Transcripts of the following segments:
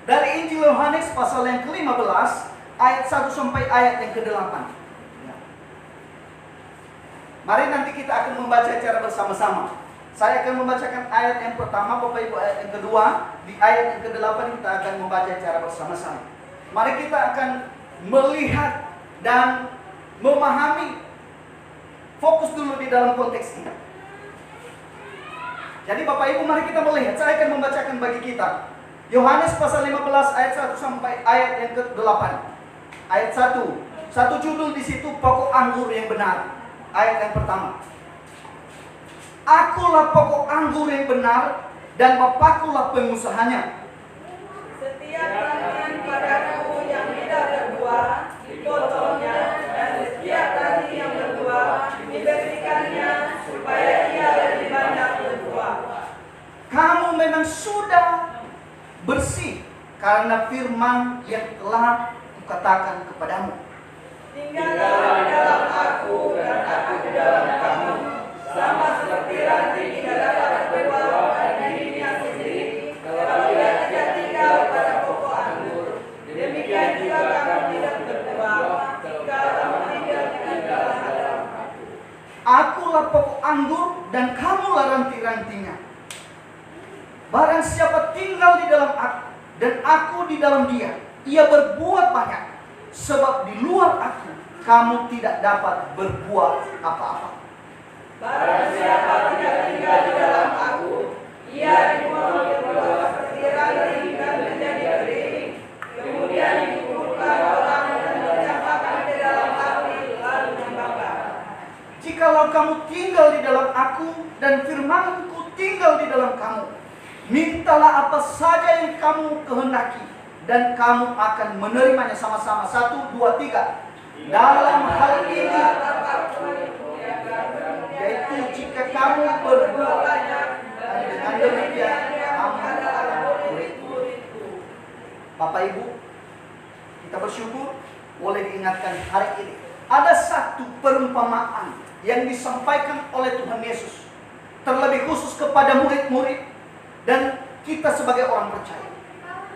Dari Injil Yohanes pasal yang ke-15 ayat 1 sampai ayat yang ke-8. Ya. Mari nanti kita akan membaca secara bersama-sama. Saya akan membacakan ayat yang pertama, Bapak Ibu ayat yang kedua. Di ayat yang ke-8 kita akan membaca secara bersama-sama. Mari kita akan melihat dan memahami. Fokus dulu di dalam konteks ini. Jadi Bapak Ibu mari kita melihat. Saya akan membacakan bagi kita Yohanes pasal 15 ayat 1 sampai ayat yang ke-8. Ayat 1. Satu judul di situ, pokok anggur yang benar. Ayat yang pertama. Akulah pokok anggur yang benar dan Bapakkulah pengusahanya. Setiap ranting padaku yang tidak berbuah dipotongnya, dan setiap ranting yang berbuah dibersihkannya supaya ia lebih banyak berbuah. Kamu memang sudah bersih karena firman yang telah kukatakan kepadamu. Tinggallah di dalam aku dan aku di dalam kamu, sama seperti ranting tidak dapat berbuah pada dirinya sendiri kalau ia tidak tinggal pada pokok anggur. Demikian juga kamu tidak berbuah jika kamu tidak tinggal di dalam aku. Akulah pokok anggur dan kamulah ranting-rantingnya. Barang siapa tinggal di dalam aku dan aku di dalam dia, ia berbuat banyak. Sebab di luar aku, kamu tidak dapat berbuat apa-apa. Barang siapa tidak tinggal di dalam aku, ia dibuang berbuah seperti ranting dan menjadi kering. Kemudian dikumpulkan orang dan dicampakkan ke dalam api lalu dibakar. Jikalau kamu tinggal di dalam aku dan firmanku tinggal di dalam kamu, mintalah apa saja yang kamu kehendaki dan kamu akan menerimanya. Sama-sama 1, 2, 3. Dalam hal ini, yaitu jika kamu berbuat banyak dan dengan demikian kamu adalah murid-muridku. Bapak Ibu, kita bersyukur boleh diingatkan hari ini. Ada satu perumpamaan yang disampaikan oleh Tuhan Yesus, terlebih khusus kepada murid-murid dan kita sebagai orang percaya.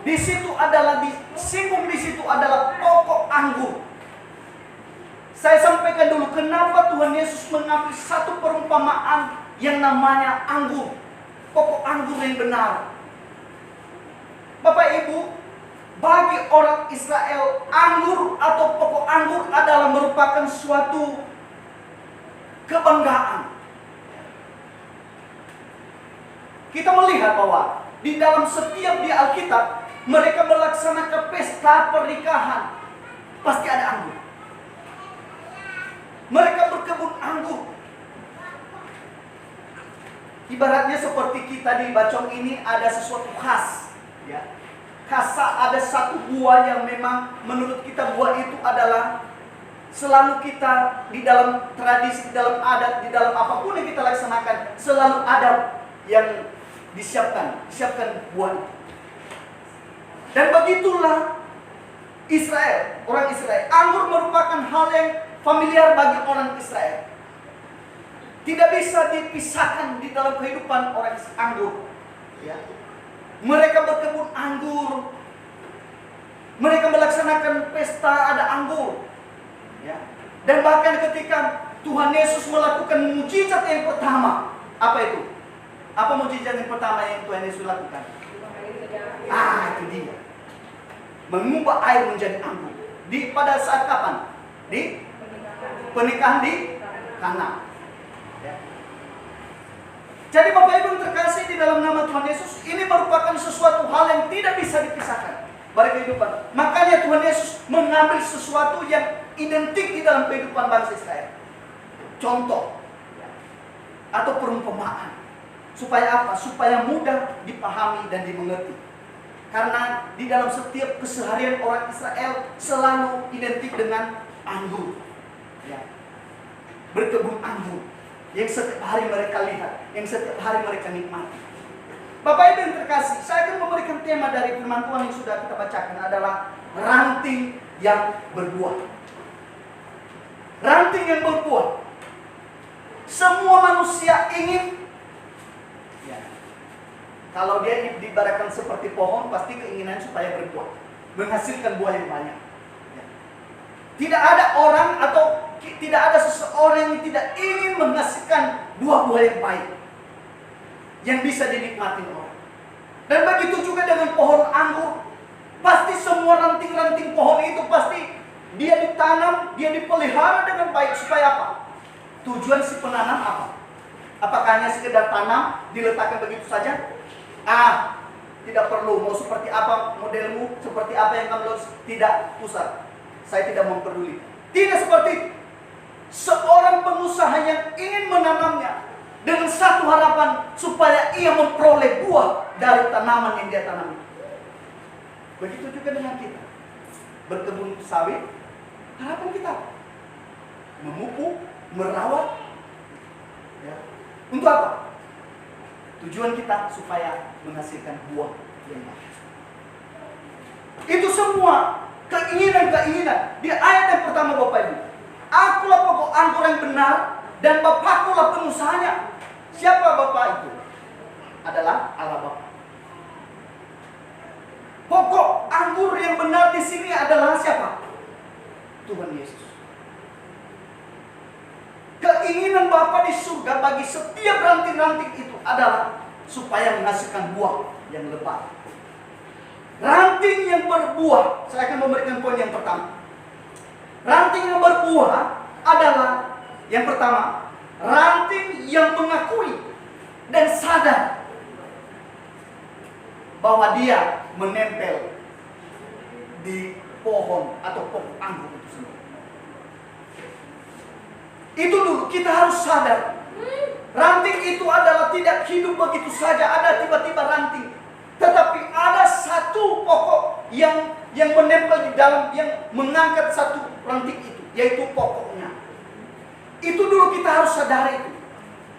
Di situ adalah disinggung di situ adalah pokok anggur. Saya sampaikan dulu kenapa Tuhan Yesus mengambil satu perumpamaan yang namanya anggur, pokok anggur yang benar. Bapak Ibu, bagi orang Israel, anggur atau pokok anggur adalah merupakan suatu kebanggaan. Kita melihat bahwa di dalam setiap di Alkitab mereka melaksanakan pesta pernikahan, pasti ada anggur. Mereka berkebun anggur. Ibaratnya seperti kita di Bacong ini ada sesuatu khas, ya. Ada satu buah yang memang menurut kita buah itu adalah selalu kita di dalam tradisi, di dalam adat, di dalam apapun yang kita laksanakan selalu ada yang disiapkan buah itu. Dan begitulah Israel, orang Israel. Anggur merupakan hal yang familiar bagi orang Israel. Tidak bisa dipisahkan di dalam kehidupan orang anggur. Ya. Mereka berkebun anggur. Mereka melaksanakan pesta ada anggur. Ya. Dan bahkan ketika Tuhan Yesus melakukan mujizat yang pertama, apa itu? Apa mujizat yang pertama yang Tuhan Yesus lakukan? Itu dia. Mengubah air menjadi anggur. Pada saat kapan? Di pernikahan di Kana. Ya. Jadi Bapak Ibu yang terkasih di dalam nama Tuhan Yesus, ini merupakan sesuatu hal yang tidak bisa dipisahkan dari kehidupan. Makanya Tuhan Yesus mengambil sesuatu yang identik di dalam kehidupan bangsa Israel. Contoh atau perumpamaan. Supaya apa? Supaya mudah dipahami dan dimengerti. Karena di dalam setiap keseharian orang Israel selalu identik dengan anggur. Ya. Berkebun anggur. Yang setiap hari mereka lihat. Yang setiap hari mereka nikmati. Bapak Ibu yang terkasih, saya akan memberikan tema dari firman Tuhan yang sudah kita bacakan adalah ranting yang berbuah. Ranting yang berbuah. Semua manusia ingin. Ya. Kalau dia diibaratkan seperti pohon, pasti keinginan supaya berbuah, menghasilkan buah yang banyak. Ya. Tidak ada orang atau tidak ada seseorang yang tidak ingin menghasilkan buah-buah yang baik, yang bisa dinikmati orang. Dan begitu juga dengan pohon anggur. Pasti semua ranting-ranting pohon itu pasti dia ditanam, dia dipelihara dengan baik. Supaya apa? Tujuan si penanam apa? Apakah hanya sekedar tanam, diletakkan begitu saja? Tidak perlu. Mau seperti apa modelmu, seperti apa yang kamu lakukan, tidak usah. Saya tidak memperduli. Tidak seperti itu. Seorang pengusaha yang ingin menanamnya dengan satu harapan supaya ia memperoleh buah dari tanaman yang dia tanam. Begitu juga dengan kita. Berkebun sawit, harapan kita memupuk, merawat. Ya. Untuk apa? Tujuan kita supaya menghasilkan buah yang baik. Itu semua keinginan-keinginan. Di ayat yang pertama Bapak Ibu, akulah pokok anggur yang benar dan Bapakkulah pengusahanya. Siapa Bapak itu? Adalah Allah Bapa. Pokok anggur yang benar di sini adalah siapa? Tuhan Yesus. Keinginan Bapa di surga bagi setiap ranting-ranting itu adalah supaya menghasilkan buah yang lebat. Ranting yang berbuah, saya akan memberikan poin yang pertama. Ranting yang berbuah adalah yang pertama, ranting yang mengakui dan sadar bahwa dia menempel di pohon atau pokok anggur itu sendiri. Itu dulu kita harus sadar. Ranting itu adalah tidak hidup begitu saja, ada tiba-tiba ranting. Tetapi ada satu pokok yang menempel di dalam, yang mengangkat satu ranting itu, yaitu pokoknya. Itu dulu kita harus sadari itu.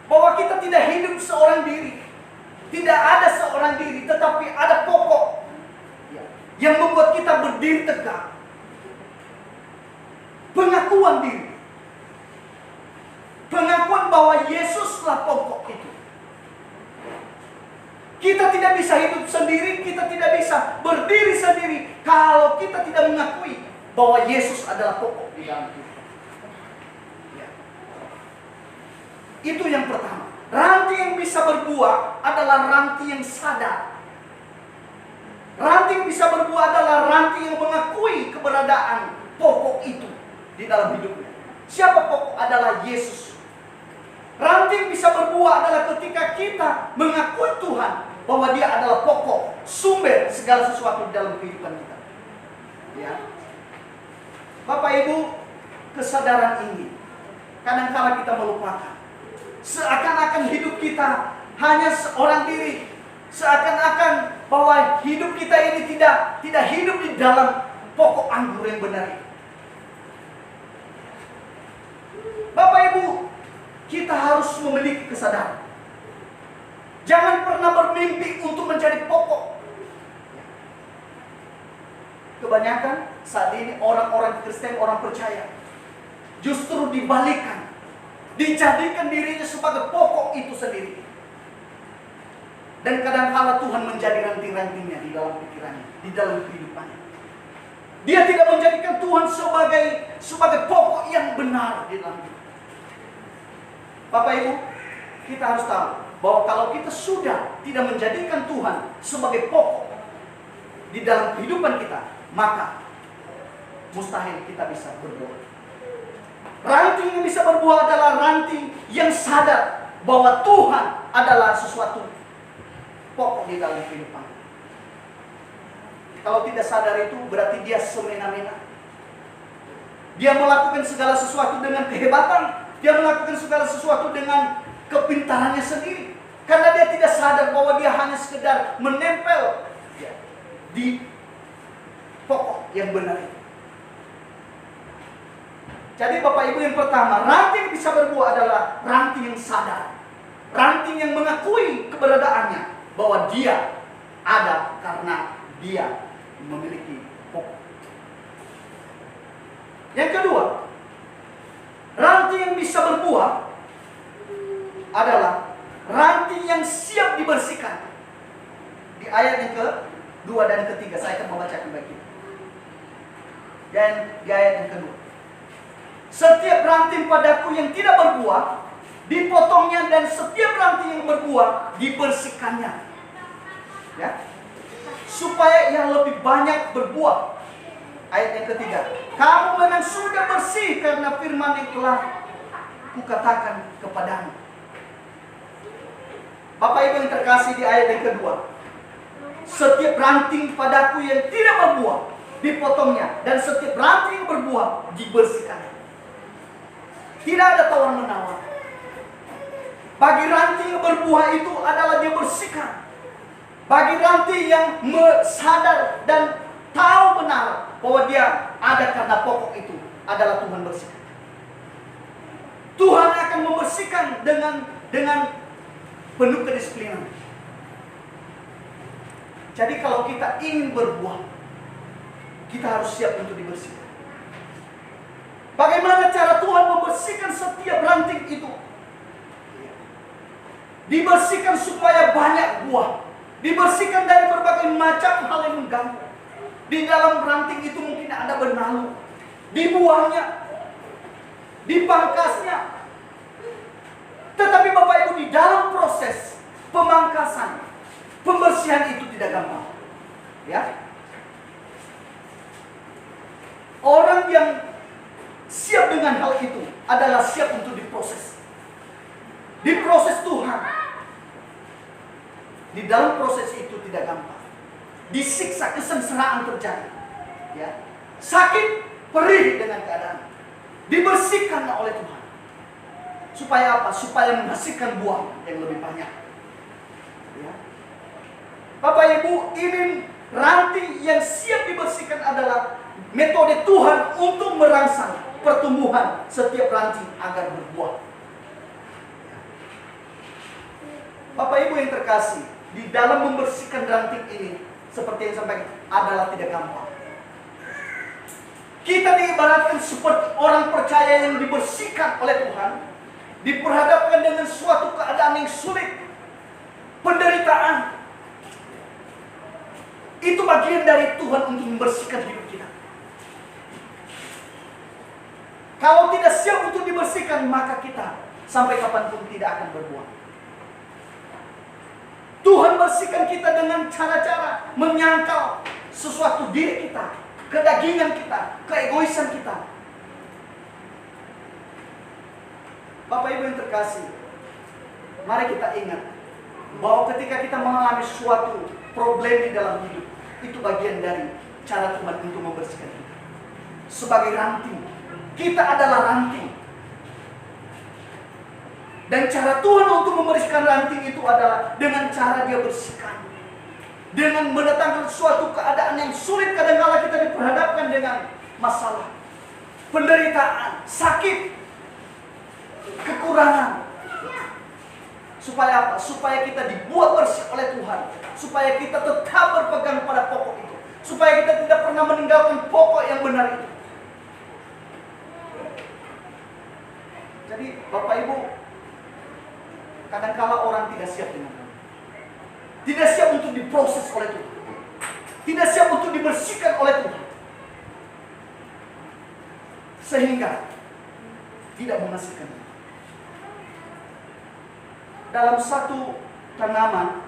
Bahwa kita tidak hidup seorang diri. Tidak ada seorang diri, tetapi ada pokok yang membuat kita berdiri tegak. Pengakuan diri. Pengakuan bahwa Yesuslah pokok itu. Kita tidak bisa hidup sendiri, kita tidak bisa berdiri sendiri kalau kita tidak mengakui bahwa Yesus adalah pokok di dalam kita. Ya. Itu yang pertama. Ranting yang bisa berbuah adalah ranting yang sadar. Ranting bisa berbuah adalah ranting yang mengakui keberadaan pokok itu di dalam hidupnya. Siapa pokok? Adalah Yesus. Ranting bisa berbuah adalah ketika kita mengakui Tuhan bahwa Dia adalah pokok, sumber segala sesuatu di dalam kehidupan kita. Ya. Bapak Ibu, kesadaran ini kadang-kala kita melupakan. Seakan-akan hidup kita hanya seorang diri. Seakan-akan bahwa hidup kita ini tidak hidup di dalam pokok anggur yang benar itu. Bapak Ibu, kita harus memiliki kesadaran. Jangan pernah bermimpi untuk menjadi pokok. Kebanyakan saat ini orang-orang Kristen, orang percaya, justru dibalikkan. Dijadikan dirinya sebagai pokok itu sendiri. Dan kadang-kala Tuhan menjadi ranting-rantingnya di dalam pikirannya, di dalam kehidupannya. Dia tidak menjadikan Tuhan sebagai pokok yang benar di dalam hidup. Bapak Ibu, kita harus tahu bahwa kalau kita sudah tidak menjadikan Tuhan sebagai pokok di dalam kehidupan kita, maka mustahil kita bisa berbuah. Ranting yang bisa berbuah adalah ranting yang sadar bahwa Tuhan adalah sesuatu pokok di dalam kehidupan. Kalau tidak sadar itu berarti dia semena-mena. Dia melakukan segala sesuatu dengan kehebatan. Dia melakukan segala sesuatu dengan kepintarannya sendiri. Karena dia tidak sadar bahwa dia hanya sekedar menempel di pokok yang benar itu. Jadi Bapak Ibu, yang pertama, ranting yang bisa berbuah adalah ranting yang sadar. Ranting yang mengakui keberadaannya bahwa dia ada karena dia memiliki pokok. Yang kedua, ranting yang bisa berbuah adalah ranting yang siap dibersihkan. di ayat yang kedua dan ketiga. Saya akan membacakan bagi kita. Dan di ayat yang kedua. Setiap ranting padaku yang tidak berbuah, dipotongnya, dan setiap ranting yang berbuah, dibersihkannya. Ya. Supaya yang lebih banyak berbuah. Ayat yang ketiga. Kamu memang sudah bersih karena firman yang telah kukatakan kepadamu. Bapak Ibu yang terkasih, di ayat yang kedua. Setiap ranting padaku yang tidak berbuah, dipotongnya, dan setiap ranting yang berbuah, dibersihkannya. Tidak ada tawar-menawar. Bagi ranting yang berbuah itu adalah dibersihkan. Bagi ranting yang sadar dan tahu benar bahwa dia ada karena pokok itu adalah Tuhan bersihkan. Tuhan akan membersihkan dengan penuh kedisiplinan. Jadi kalau kita ingin berbuah, kita harus siap untuk dibersihkan. Bagaimana cara Tuhan membersihkan setiap ranting itu? Dibersihkan supaya banyak buah. Dibersihkan dari berbagai macam hal yang mengganggu. Di dalam ranting itu mungkin ada benalu. Dibuangnya, dipangkasnya. Tetapi Bapak Ibu, di dalam proses pemangkasan, pembersihan itu tidak gampang. Ya. Orang yang siap dengan hal itu adalah siap untuk diproses. Diproses Tuhan. Di dalam proses itu tidak gampang. Disiksa, kesengsaraan terjadi. Ya. Sakit, perih dengan keadaan. Dibersihkan oleh Tuhan. Supaya apa? Supaya menghasilkan buah yang lebih banyak. Ya. Bapak Ibu, ini ranting yang siap dibersihkan adalah metode Tuhan untuk merangsang pertumbuhan setiap ranting agar berbuah. Bapak Ibu yang terkasih, di dalam membersihkan ranting ini, seperti yang sampaikan, adalah tidak gampang. Kita diibaratkan seperti orang percaya yang dibersihkan oleh Tuhan, diperhadapkan dengan suatu keadaan yang sulit, penderitaan. Itu bagian dari Tuhan untuk membersihkan hidup kita. Kalau tidak siap untuk dibersihkan, maka kita sampai kapanpun tidak akan berbuah. Tuhan bersihkan kita dengan cara-cara menyangkal sesuatu diri kita, kedagingan kita, keegoisan kita. Bapak Ibu yang terkasih, mari kita ingat bahwa ketika kita mengalami suatu problem di dalam hidup, itu bagian dari cara Tuhan untuk membersihkan kita. Sebagai ranting, kita adalah ranting. Dan cara Tuhan untuk membersihkan ranting itu adalah dengan cara Dia bersihkan. Dengan mendatangkan suatu keadaan yang sulit, kadang-kala kita diperhadapkan dengan masalah, penderitaan, sakit, kekurangan. Supaya apa? Supaya kita dibuat bersih oleh Tuhan. Supaya kita tetap berpegang pada pokok itu. Supaya kita tidak pernah meninggalkan pokok yang benar itu. Jadi Bapak Ibu, kadang-kala orang tidak siap dengan Tuhan. Tidak siap untuk diproses oleh Tuhan. Tidak siap untuk dibersihkan oleh Tuhan. Sehingga tidak menghasilkan. Dalam satu tanaman,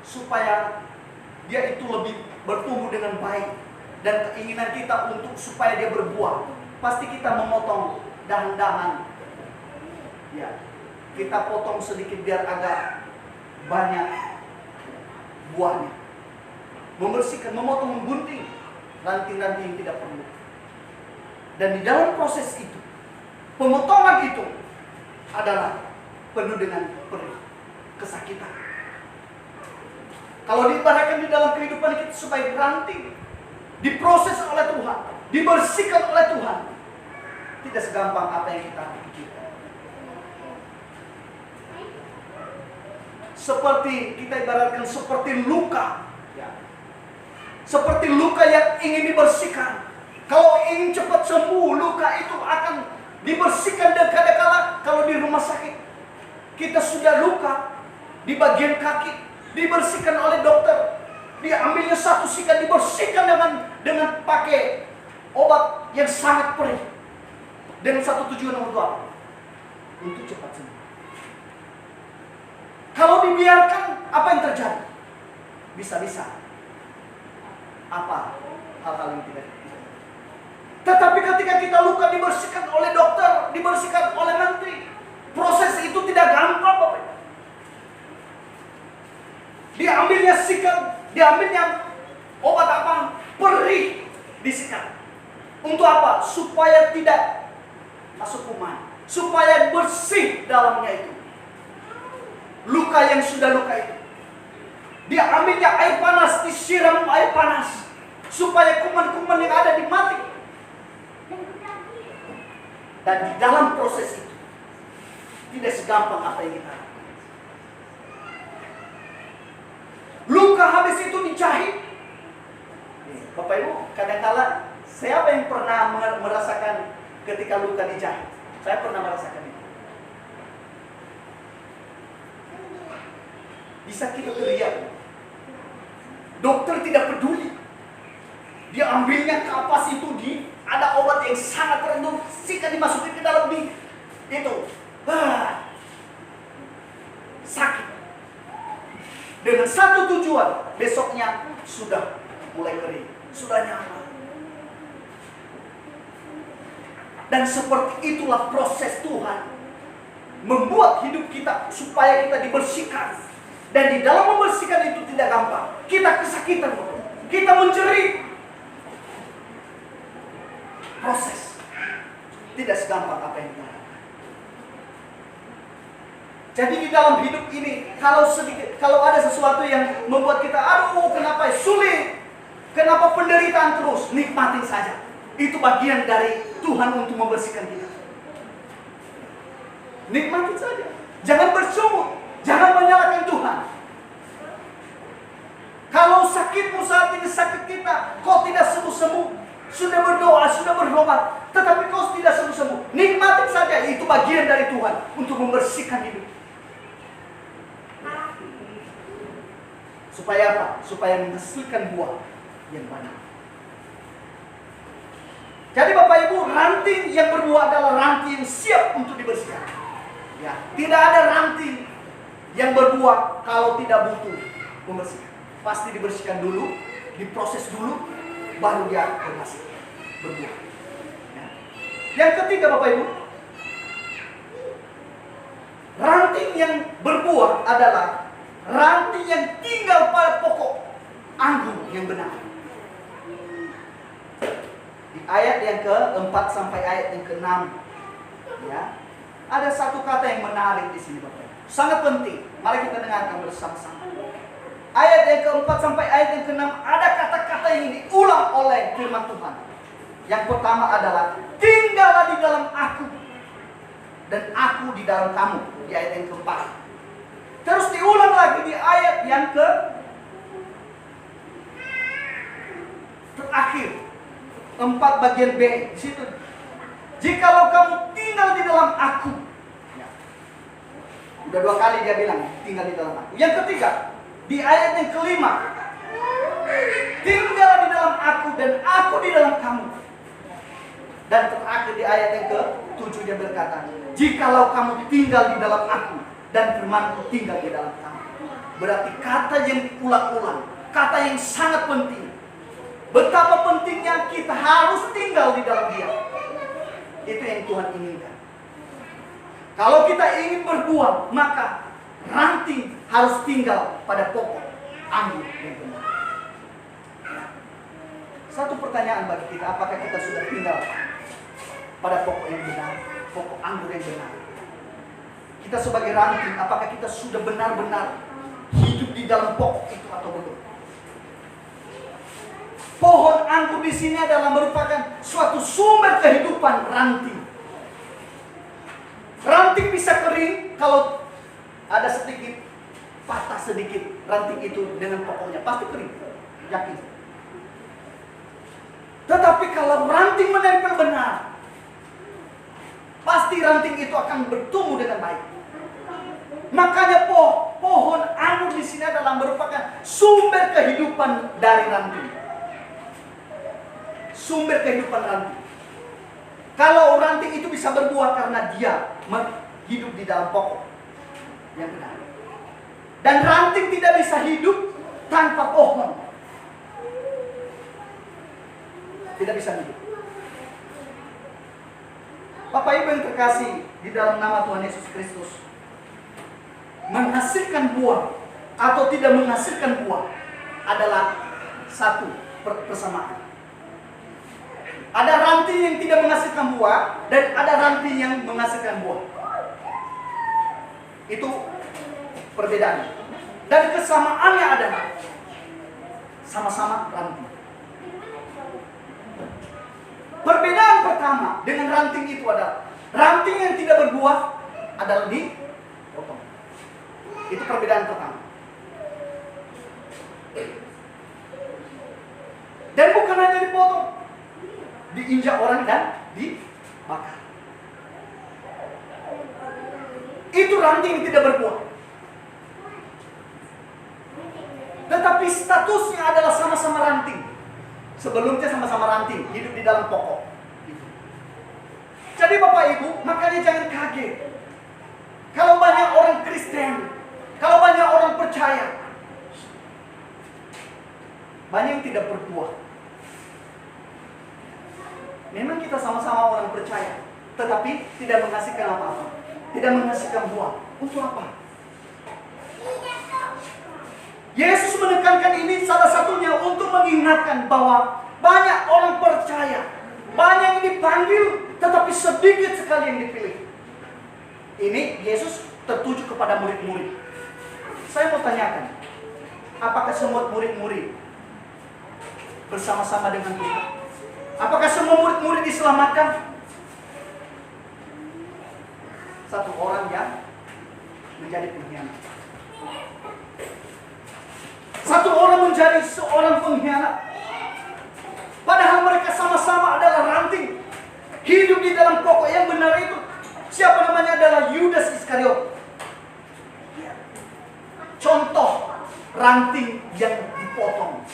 supaya dia itu lebih bertumbuh dengan baik, dan keinginan kita untuk supaya dia berbuah, pasti kita memotong dahan-dahan. Ya, kita potong sedikit biar agak banyak buahnya. Membersihkan, memotong, menggunting ranting-ranting yang tidak perlu. Dan di dalam proses itu, pemotongan itu adalah penuh dengan perih, kesakitan. Kalau diibaratkan di dalam kehidupan kita sebagai ranting, diproses oleh Tuhan, dibersihkan oleh Tuhan, tidak segampang apa yang kita pikirkan. Seperti kita ibaratkan seperti luka, ya. Seperti luka yang ingin dibersihkan. Kalau ingin cepat sembuh, luka itu akan dibersihkan. Dan kadang-kala kalau di rumah sakit kita sudah luka di bagian kaki, dibersihkan oleh dokter. Dia ambilnya satu sikat, dibersihkan dengan pakai obat yang sangat perih. Dengan satu tujuan untuk apa? Untuk cepat sembuh. Kalau dibiarkan, apa yang terjadi? Bisa-bisa apa hal-hal yang tidak kita. Tetapi ketika kita luka, dibersihkan oleh dokter, dibersihkan oleh menteri, proses itu tidak gampang, Bapak. Diambilnya sikat, diambilnya obat apa? Perih, disikat. Untuk apa? Supaya tidak masuk kuman, supaya bersih dalamnya itu. Luka yang sudah luka itu. Dia ambilnya air panas, disiram air panas, supaya kuman-kuman yang ada di mati. Dan di dalam proses itu tidak segampang apa yang kita lakukan. Luka habis itu dijahit. Bapak Ibu, kadang-kala siapa yang pernah merasakan ketika luka dijahit? Saya pernah merasakan itu. Bisa kita teriak. Dokter tidak peduli. Dia ambilnya kapas itu, ada obat yang sangat rendah, sikat dimasukin ke dalam itu. Sakit. Dengan satu tujuan, besoknya sudah mulai kering, sudah nyaman. Dan seperti itulah proses Tuhan membuat hidup kita supaya kita dibersihkan. Dan di dalam membersihkan itu tidak gampang. Kita kesakitan, kita menjerit. Proses tidak segampang apa yang kita lakukan. Jadi di dalam hidup ini, kalau ada sesuatu yang membuat kita, aduh kenapa sulit, kenapa penderitaan terus, nikmatin saja. Itu bagian dari Tuhan untuk membersihkan kita. Nikmatin saja, jangan bersungut. Jangan menyalahkan Tuhan. Kalau sakitmu saat ini sakit kita, kau tidak sembuh-sembuh, sudah berdoa, sudah bertobat, tetapi kau tidak sembuh-sembuh, nikmatin saja. Itu bagian dari Tuhan untuk membersihkan hidup. Supaya apa? Supaya menghasilkan buah yang banyak. Jadi Bapak Ibu, ranting yang berbuah adalah ranting yang siap untuk dibersihkan. Ya, tidak ada ranting yang berbuah kalau tidak butuh membersihkan. Pasti dibersihkan dulu, diproses dulu, baru dia berhasil berbuah. Ya. Yang ketiga Bapak Ibu, ranting yang berbuah adalah ranting yang tinggal pada pokok anggur yang benar. Di ayat yang ke-4 sampai ayat yang ke-6, ya, ada satu kata yang menarik di sini Bapak Ibu. Sangat penting. Mari kita dengarkan bersama-sama. Ayat yang ke-4 sampai ayat yang ke-6 ada kata-kata yang diulang oleh firman Tuhan. Yang pertama adalah tinggallah di dalam aku dan aku di dalam kamu, di ayat yang ke-4. Terus diulang lagi di ayat yang terakhir 4 bagian B di situ. Jikalau kamu tinggal di dalam aku. Udah 2 kali dia bilang tinggal di dalam aku. Yang ketiga, di ayat yang ke-5, tinggal di dalam aku dan aku di dalam kamu. Dan terakhir di ayat yang ke-7 dia berkata, jikalau kamu tinggal di dalam aku dan firmanku tinggal di dalam kamu. Berarti kata yang diulang-ulang, kata yang sangat penting. Betapa pentingnya kita harus tinggal di dalam Dia. Itu yang Tuhan inginkan. Kalau kita ingin berbuah, maka ranting harus tinggal pada pokok anggur yang benar. Satu pertanyaan bagi kita, apakah kita sudah tinggal pada pokok yang benar, pokok anggur yang benar? Kita sebagai ranting, apakah kita sudah benar-benar hidup di dalam pokok itu atau belum? Pohon anggur di sini adalah merupakan suatu sumber kehidupan ranting. Ranting bisa kering kalau ada sedikit patah sedikit ranting itu dengan pokoknya pasti kering, yakin. Tetapi kalau ranting menempel benar, pasti ranting itu akan bertumbuh dengan baik. Makanya pohon anggur di sini adalah merupakan sumber kehidupan dari ranting. Sumber kehidupan ranting. Kalau ranting itu bisa berbuah karena dia hidup di dalam pokok yang benar. Dan ranting tidak bisa hidup tanpa pohon. Tidak bisa hidup. Bapak Ibu yang terkasih di dalam nama Tuhan Yesus Kristus, menghasilkan buah atau tidak menghasilkan buah adalah satu persamaan. Ada ranting yang tidak menghasilkan buah dan ada ranting yang menghasilkan buah. Itu perbedaan. Dan kesamaannya adalah sama-sama ranting. Perbedaan pertama dengan ranting itu adalah ranting yang tidak berbuah adalah dipotong. Itu perbedaan pertama. Dan bukan hanya dipotong, diinjak orang dan dibakar. Itu ranting yang tidak berbuah. Tetapi statusnya adalah sama-sama ranting. Sebelumnya sama-sama ranting, hidup di dalam pokok. Jadi Bapak Ibu, makanya jangan kaget kalau banyak orang Kristen, kalau banyak orang percaya, banyak yang tidak berbuah. Memang kita sama-sama orang percaya, tetapi tidak menghasilkan apa-apa, tidak menghasilkan buah. Untuk apa? Yesus menekankan ini salah satunya untuk mengingatkan bahwa banyak orang percaya, banyak yang dipanggil, tetapi sedikit sekali yang dipilih. Ini Yesus tertuju kepada murid-murid. Saya mau tanyakan, apakah semua murid-murid bersama-sama dengan kita? Apakah semua murid-murid diselamatkan? Satu orang yang menjadi pengkhianat. Satu orang menjadi seorang pengkhianat. Padahal mereka sama-sama adalah ranting. Hidup di dalam pokok yang benar itu. Siapa namanya adalah Yudas Iskariot. Contoh ranting yang dipotong.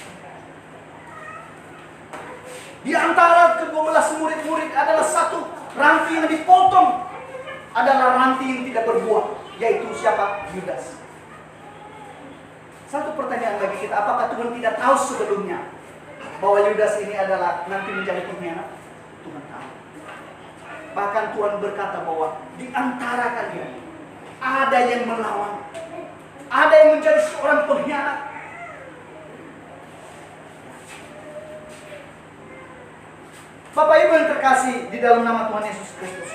Di antara ke-12 murid-murid adalah satu ranting yang dipotong. Adalah ranting yang tidak berbuah. Yaitu siapa? Yudas. Satu pertanyaan bagi kita, apakah Tuhan tidak tahu sebelumnya bahwa Yudas ini adalah nanti menjadi pengkhianat? Tuhan tahu. Bahkan Tuhan berkata bahwa di antara kalian ada yang melawan, ada yang menjadi seorang pengkhianat. Bapak Ibu yang terkasih di dalam nama Tuhan Yesus Kristus,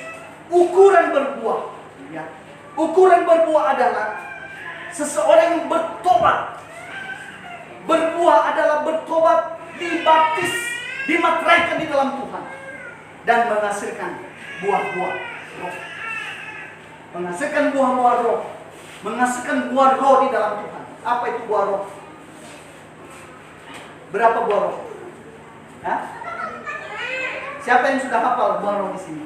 ukuran berbuah, ya, ukuran berbuah adalah seseorang yang bertobat. Berbuah adalah bertobat, dibaptis, dimateraikan di dalam Tuhan, dan menghasilkan buah-buah roh. Menghasilkan buah-buah roh. Menghasilkan buah roh di dalam Tuhan. Apa itu buah roh? Berapa buah roh? Hah? Siapa yang sudah hafal buah roh di sini?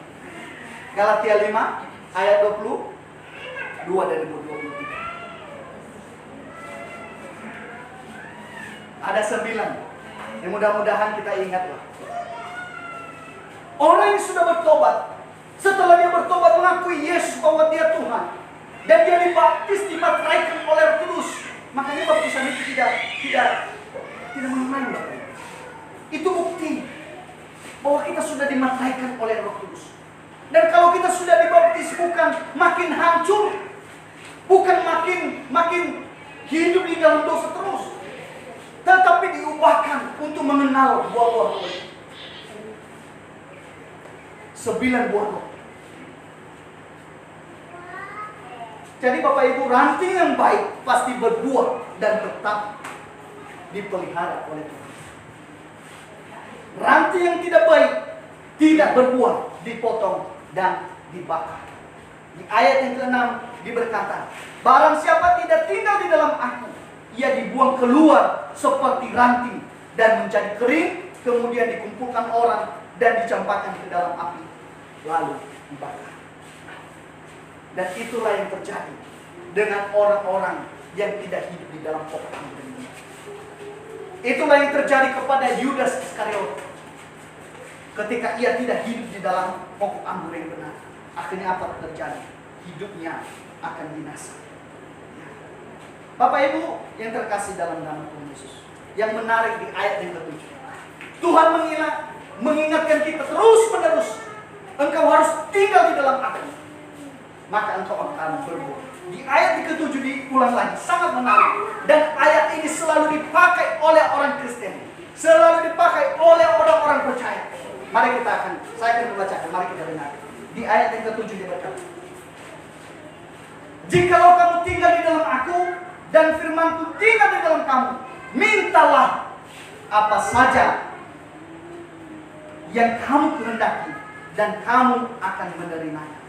Galatia 5 ayat 22 dan 23. Ada 9. Yang mudah-mudahan kita ingatlah. Orang yang sudah bertobat, setelah dia bertobat mengakui Yesus bahwa dia Tuhan, dan dia dibaptis, dimateraikan oleh Roh Kudus, makanya baptisan itu tidak mengenai. Itu bukti bahwa kita sudah dimateraikan oleh Roh Kudus. Dan kalau kita sudah dibaptis, bukan makin hancur, bukan makin hidup di dalam dosa terus, tetapi diubahkan untuk mengenal buah-buah roh. 9 buah roh. Jadi Bapak Ibu, ranting yang baik pasti berbuah dan tetap dipelihara oleh Tuhan. Ranting yang tidak baik tidak berbuah, dipotong dan dibakar. Di ayat yang ke-6 diberkata, barang siapa tidak tinggal di dalam aku, ia dibuang keluar seperti ranting dan menjadi kering, kemudian dikumpulkan orang dan dicampakkan ke dalam api, lalu dibakar. Dan itulah yang terjadi dengan orang-orang yang tidak hidup di dalam pokok anggur yang benar. Itulah yang terjadi kepada Yudas Iskariot. Ketika ia tidak hidup di dalam pokok anggur yang benar, akhirnya apa terjadi? Hidupnya akan binasa. Bapak Ibu yang terkasih dalam nama Tuhan Yesus, yang menarik di ayat yang ke-7, Tuhan mengingatkan kita terus menerus, engkau harus tinggal di dalam aku, maka engkau akan berbuah. Di ayat yang ke-7 diulang lagi, sangat menarik. Dan ayat ini selalu dipakai oleh orang Kristen, selalu dipakai oleh orang-orang percaya. Mari saya akan membacakan, mari kita dengar. Di ayat yang ke-7 dia berkata, jikalau kamu tinggal di dalam aku dan firmanku tinggal di dalam kamu, mintalah apa saja yang kamu kehendaki dan kamu akan menerimanya.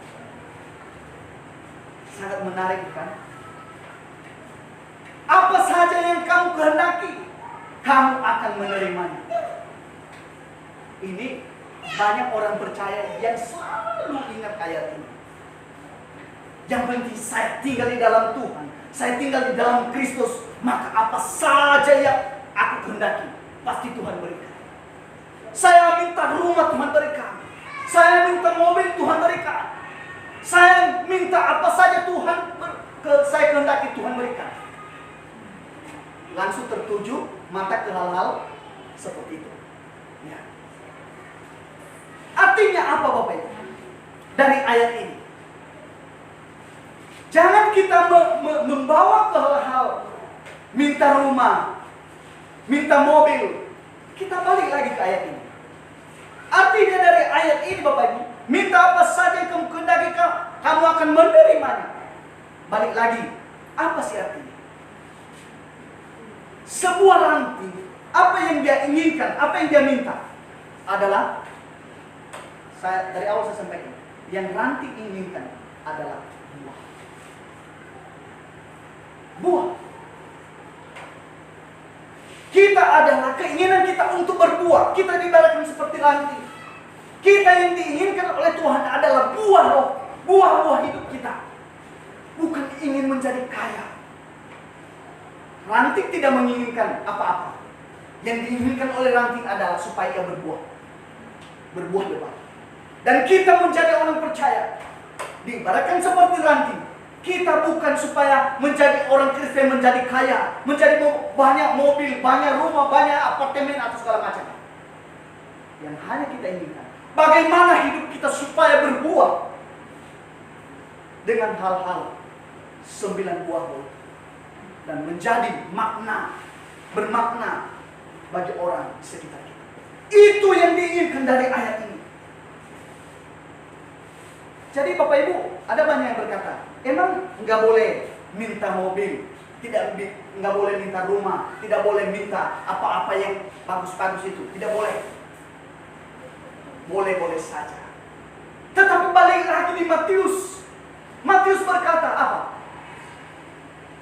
Sangat menarik kan? Apa saja yang kamu kehendaki, kamu akan menerimanya. Ini banyak orang percaya yang selalu ingat ayat ini. Yang penting saya tinggal di dalam Tuhan, saya tinggal di dalam Kristus, maka apa saja yang aku kehendaki, pasti Tuhan berikan. Saya minta rumah, Tuhan berikan. Saya minta mobil, Tuhan berikan. Saya minta apa saja saya kehendaki, Tuhan berikan. Langsung tertuju mata ke hal-hal seperti itu. Ya. Artinya apa Bapak Ibu? Dari ayat ini, jangan kita membawa ke hal-hal minta rumah, minta mobil. Kita balik lagi ke ayat ini. Artinya dari ayat ini Bapak Ibu, minta apa saja yang kamu kehendaki, kamu akan menerimanya. Balik lagi, apa sih artinya? Sebuah ranting, apa yang dia inginkan, apa yang dia minta adalah, dari awal saya sampaikan, yang ranting inginkan adalah buah. Buah. Kita adalah keinginan kita untuk berbuah. Kita diibaratkan seperti ranting. Kita yang diinginkan oleh Tuhan adalah buah roh, buah-buah hidup kita. Bukan ingin menjadi kaya. Ranting tidak menginginkan apa-apa. Yang diinginkan oleh ranting adalah supaya ia berbuah. Berbuah lebat. Dan kita menjadi orang percaya, diibaratkan seperti ranting. Kita bukan supaya menjadi orang Kristen, menjadi kaya, menjadi banyak mobil, banyak rumah, banyak apartemen atau segala macam. Yang hanya kita inginkan, bagaimana hidup kita supaya berbuah dengan hal-hal 9 buah roh dan menjadi bermakna bagi orang di sekitar kita. Itu yang diinginkan dari ayat ini. Jadi Bapak Ibu, ada banyak yang berkata, emang nggak boleh minta mobil, nggak boleh minta rumah, tidak boleh minta apa-apa yang bagus-bagus itu, tidak boleh. Boleh-boleh saja. Tetapi balik lagi di Matius. Matius berkata apa?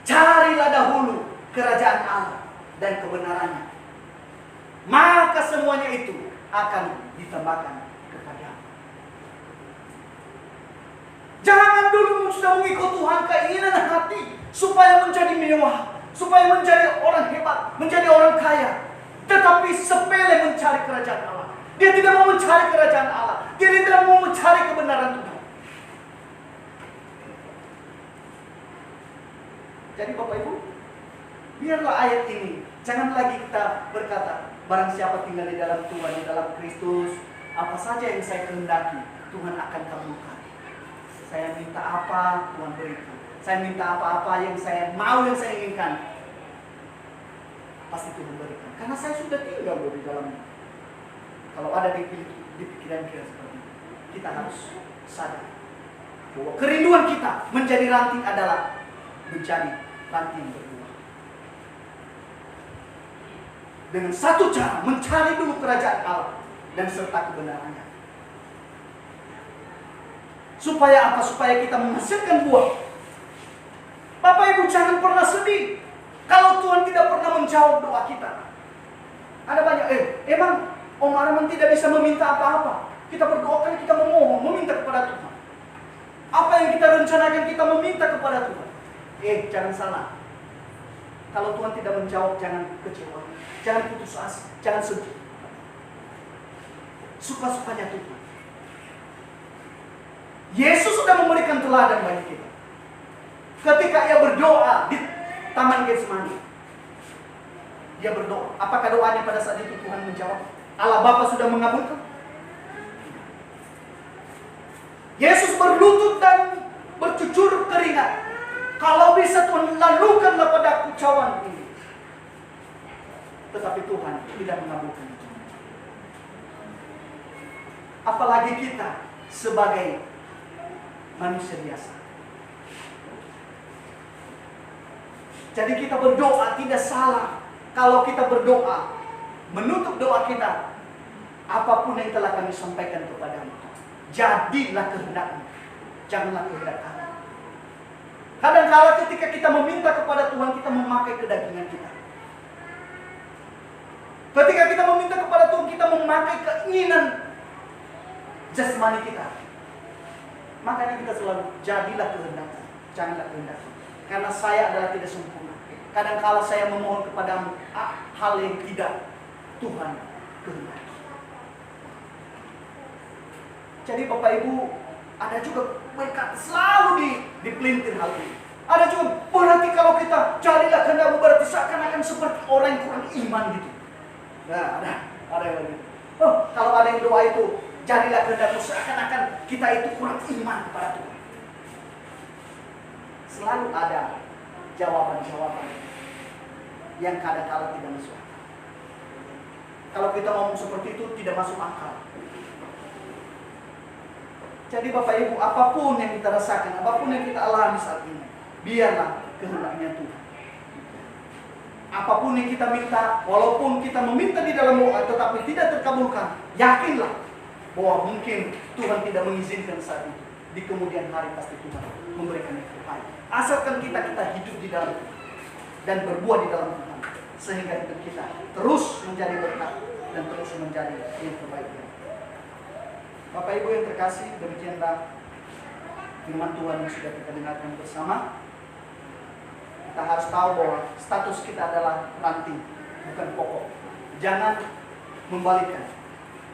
Carilah dahulu kerajaan Allah dan kebenarannya, maka semuanya itu akan ditambahkan kepadamu. Jangan dulu sudah mengikut Tuhan keinginan hati supaya menjadi mewah, supaya menjadi orang hebat, menjadi orang kaya, tetapi sepele mencari kerajaan Allah. Dia tidak mau mencari kerajaan Allah. Dia tidak mau mencari kebenaran Tuhan. Jadi Bapak Ibu, biarlah ayat ini, jangan lagi kita berkata, barang siapa tinggal di dalam Tuhan, di dalam Kristus, apa saja yang saya kehendaki, Tuhan akan kabulkan. Saya minta apa, Tuhan berikan. Saya minta apa-apa yang saya mau, yang saya inginkan, pasti Tuhan berikan. Karena saya sudah tinggal di dalamnya. Kalau ada di pikiran kita seperti itu, kita harus sadar bahwa kerinduan kita menjadi ranting adalah menjadi ranting berbuah. Dengan satu cara, mencari dulu kerajaan Allah dan serta kebenarannya. Supaya apa? Supaya kita menghasilkan buah. Bapak Ibu jangan pernah sedih kalau Tuhan tidak pernah menjawab doa kita. Ada banyak, emang Om Arman tidak bisa meminta apa-apa. Kita berdoakan, kita memohon, meminta kepada Tuhan. Apa yang kita rencanakan, kita meminta kepada Tuhan. Jangan salah. Kalau Tuhan tidak menjawab, jangan kecewa, jangan putus asa, jangan sedih. Suka-sukanya Tuhan. Yesus sudah memberikan teladan bagi kita. Ketika ia berdoa di Taman Getsemani, dia berdoa. Apakah doanya pada saat itu Tuhan menjawab? Allah Bapa sudah mengabulkan? Yesus berlutut dan bercucur keringat. Kalau bisa Tuhan lalukanlah padaku cawan ini. Tetapi Tuhan tidak mengabulkan itu. Apalagi kita sebagai manusia biasa. Jadi kita berdoa tidak salah. Kalau kita berdoa, menutup doa kita, apapun yang telah kami sampaikan kepadamu, jadilah kehendakmu, janganlah kehendak kami. Kadang-kala ketika kita meminta kepada Tuhan, kita memakai kedagingan kita. Ketika kita meminta kepada Tuhan, kita memakai keinginan jasmani kita. Makanya kita selalu, jadilah kehendakmu, janganlah kehendakmu. Karena saya adalah tidak sempurna. Kadang-kala saya memohon kepadamu hal yang tidak Tuhan kehendaki. Jadi Bapak Ibu, ada juga berkat selalu dipelintir hal ini. Ada juga berarti kalau kita jadilah kehendakmu, berarti seakan-akan seperti orang yang kurang iman gitu. Nah, ada yang begitu. Kalau ada yang doa itu, jadilah kehendakmu, seakan-akan kita itu kurang iman kepada Tuhan. Selalu ada jawaban-jawaban yang kadang-kala tidak masuk akal. Kalau kita ngomong seperti itu tidak masuk akal. Jadi Bapak Ibu, apapun yang kita rasakan, apapun yang kita alami saat ini, biarlah kehendaknya Tuhan. Apapun yang kita minta, walaupun kita meminta di dalam doa tetapi tidak terkabulkan, yakinlah bahwa mungkin Tuhan tidak mengizinkan saat itu. Di kemudian hari pasti Tuhan memberikan yang terbaik. Asalkan kita hidup di dalam dan berbuah di dalam Tuhan, sehingga hidup kita terus menjadi berkat dan terus menjadi yang terbaik. Bapak Ibu yang terkasih, demikianlah firman Tuhan yang sudah kita dengarkan bersama. Kita harus tahu bahwa status kita adalah ranting, bukan pokok. Jangan membalikkan.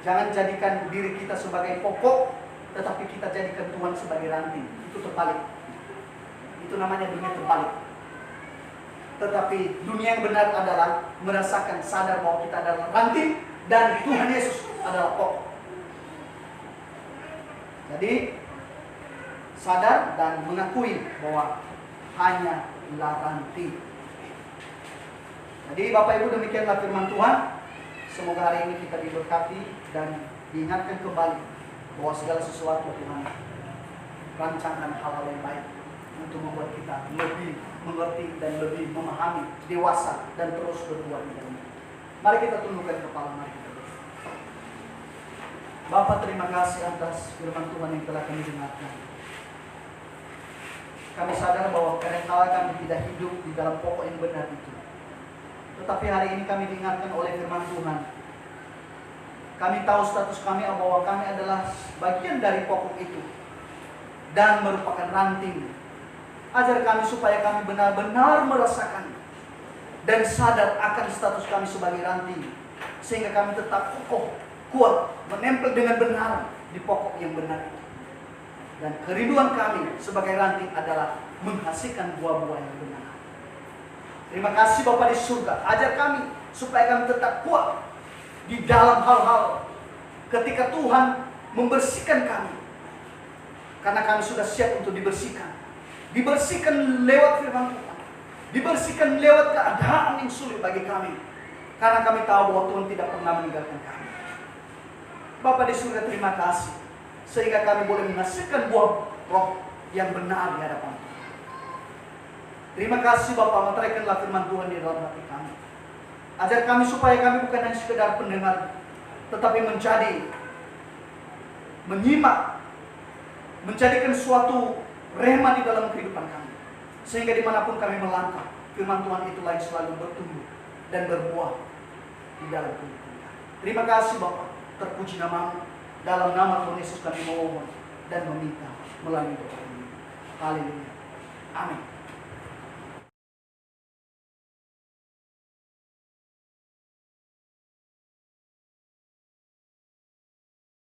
Jangan jadikan diri kita sebagai pokok, tetapi kita jadikan Tuhan sebagai ranting. Itu terbalik. Itu namanya dunia terbalik. Tetapi dunia yang benar adalah merasakan, sadar bahwa kita adalah ranting dan Tuhan Yesus adalah pokok. Jadi sadar dan mengakui bahwa hanya ranting. Jadi Bapak Ibu, demikianlah firman Tuhan. Semoga hari ini kita diberkati dan diingatkan kembali bahwa segala sesuatu Tuhan rancangkan hal-hal yang baik untuk membuat kita lebih mengerti dan lebih memahami, dewasa dan terus berbuat di dalamnya. Mari kita tundukkan kepala, mari kita berdoa. Bapa, terima kasih atas firman Tuhan yang telah kami dengarkan. Kami sadar bahwa kadang-kala kami tidak hidup di dalam pokok yang benar itu. Tetapi hari ini kami diingatkan oleh firman Tuhan. Kami tahu status kami bahwa kami adalah bagian dari pokok itu dan merupakan ranting. Ajar kami supaya kami benar-benar merasakan dan sadar akan status kami sebagai ranting, sehingga kami tetap kokoh, kuat, menempel dengan benar di pokok yang benar itu. Dan kerinduan kami sebagai ranting adalah menghasilkan buah-buah yang benar. Terima kasih Bapa di surga. Ajar kami supaya kami tetap kuat di dalam hal-hal ketika Tuhan membersihkan kami. Karena kami sudah siap untuk dibersihkan. Dibersihkan lewat firman Tuhan. Dibersihkan lewat keadaan yang sulit bagi kami. Karena kami tahu bahwa Tuhan tidak pernah meninggalkan kami. Bapa di surga, terima kasih. Sehingga kami boleh menghasilkan buah roh yang benar di hadapan Tuhan. Terima kasih Bapa, meteraikanlah firman Tuhan di dalam hati kami. Ajar kami supaya kami bukan hanya sekedar pendengar, tetapi menyimak, menjadikan suatu rema di dalam kehidupan kami. Sehingga dimanapun kami melangkah, firman Tuhan itulah yang selalu bertumbuh dan berbuah di dalam kehidupan kami. Terima kasih Bapa, terpuji nama-Mu. Dalam nama Tuhan Yesus kami memohon dan meminta melalui doa ini. Haleluya. Amin.